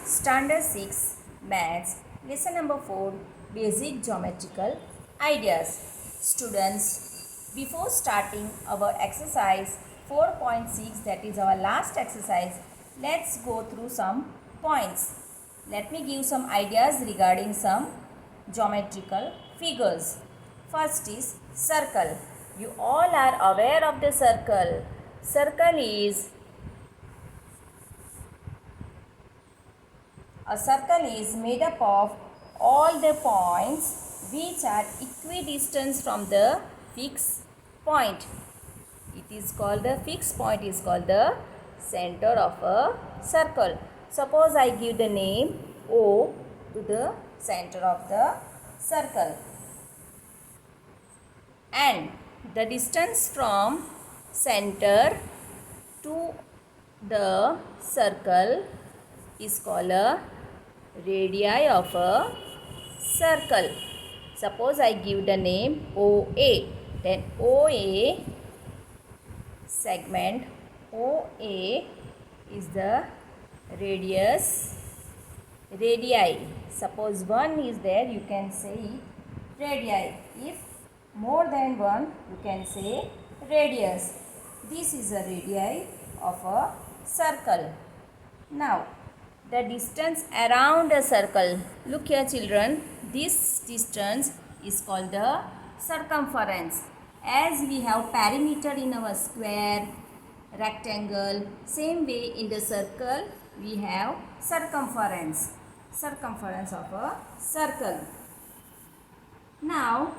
Standard 6 Maths Lesson number 4 Basic Geometrical Ideas. Students, before starting our exercise 4.6, that is our last exercise, let's go through some points. Let me give some ideas regarding some geometrical figures. First is circle. You all are aware of the circle. A circle is made up of all the points which are equidistant from the fixed point. It is called the fixed point is called the center of a circle. Suppose I give the name O to the center of the circle, and the distance from center to the circle is called a radii of a circle. Suppose I give the name OA, then OA segment OA is the radii. Suppose one is there, you can say it radii. If more than one, you can say radius. This is a radii of a circle. Now, the distance around a circle. Look here children, this distance is called the circumference. As we have perimeter in our square, rectangle, same way in the circle we have circumference of a circle. Now,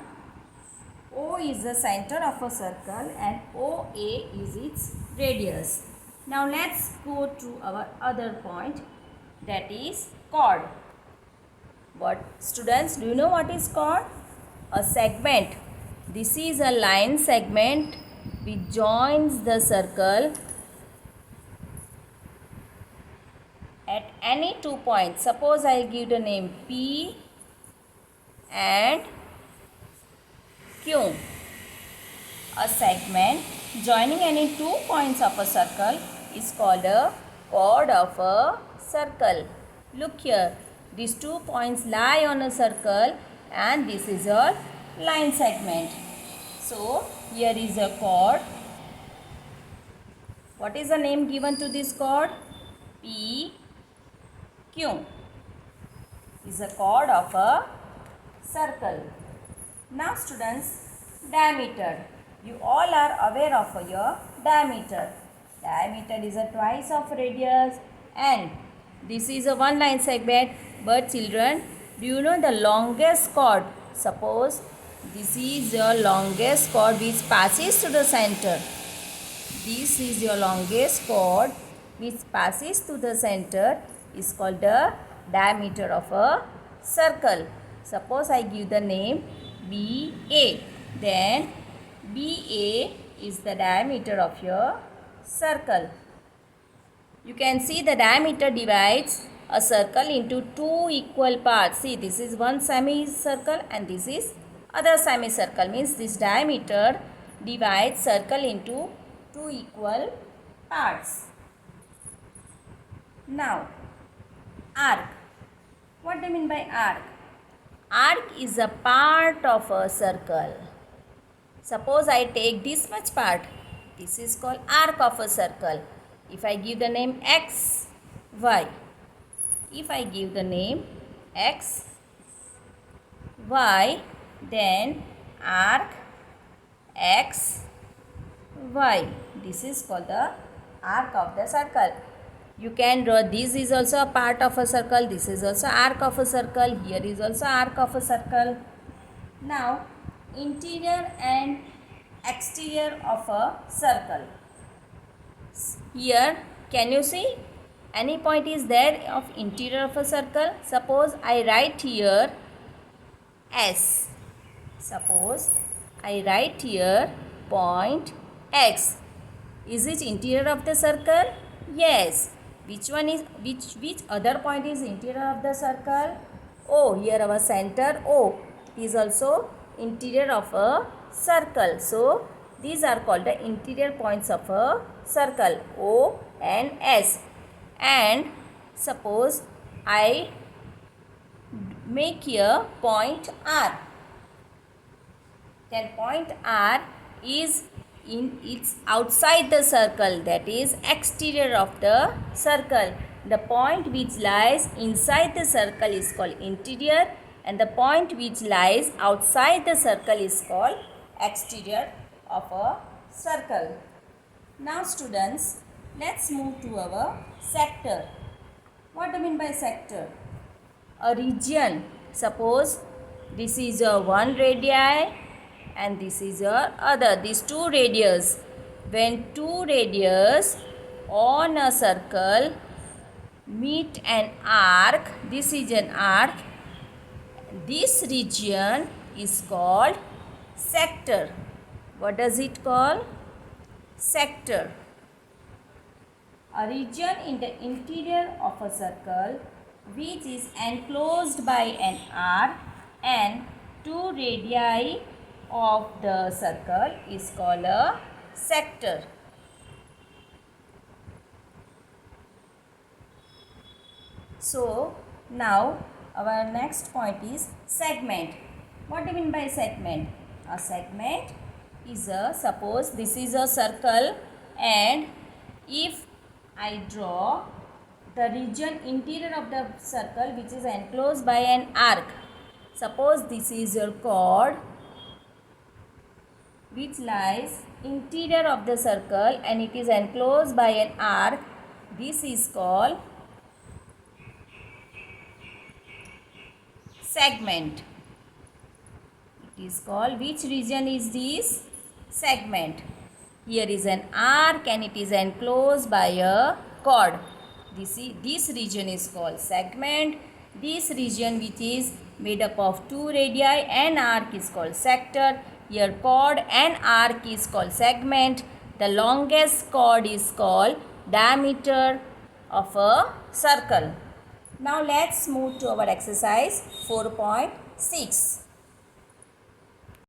O is the center of a circle and OA is its radius. Now let's go to our other point, that is chord. What students, do you know what is chord? A segment. This is a line segment which joins the circle at any 2 points. Suppose I give the name P and Q. A segment joining any 2 points of a circle is called a chord of a circle. Look here, these 2 points lie on a circle and this is your line segment. So here is a chord. What is the name given to this chord? P Q is a chord of a circle. Now students, diameter. You all are aware of your diameter. Diameter is a twice of radius and this is a one line segment. But children, do you know the longest chord? Suppose this is your longest chord which passes to the center. This is your longest chord which passes to the center is called the diameter of a circle. Suppose I give the name BA, then BA is the diameter of your circle. You can see the diameter divides a circle into 2 equal parts. See, this is one semicircle and this is other semicircle. Means this diameter divides circle into 2 equal parts. Now, arc. What do you mean by arc? Arc is a part of a circle. Suppose I take this much part. This is called arc of a circle. If I give the name X, Y. If I give the name X, Y, then arc X, Y. This is called the arc of the circle. You can draw, this is also a part of a circle, this is also arc of a circle, here is also arc of a circle. Now, interior and exterior of a circle. Here, can you see any point is there of interior of a circle? Suppose I write here S. Suppose I write here point X. Is it interior of the circle? Yes. Which one is which other point is interior of the circle? O. Here our center O is also interior of a circle. So these are called the interior points of a circle, O and S. And suppose I make here point R. Then point R is it's outside the circle, that is exterior of the circle. The point which lies inside the circle is called interior, and the point which lies outside the circle is called exterior of a circle. Now students, let's move to our sector. What do you mean by sector? A region. Suppose this is your one radii and this is your other. These two radius. When two radius on a circle meet an arc, this is an arc. This region is called sector. What does it call? Sector. A region in the interior of a circle which is enclosed by an arc and two radii of the circle is called a sector. So now our next point is segment. What do you mean by segment? A segment is suppose this is a circle, and if I draw the region interior of the circle which is enclosed by an arc. Suppose this is your chord which lies interior of the circle and it is enclosed by an arc. This is called segment. It is called, which region is this? Segment. Here is an arc and it is enclosed by a chord. This region is called segment. This region which is made up of two radii and arc is called sector. Here chord and arc is called segment. The longest chord is called diameter of a circle. Now let's move to our exercise 4.6.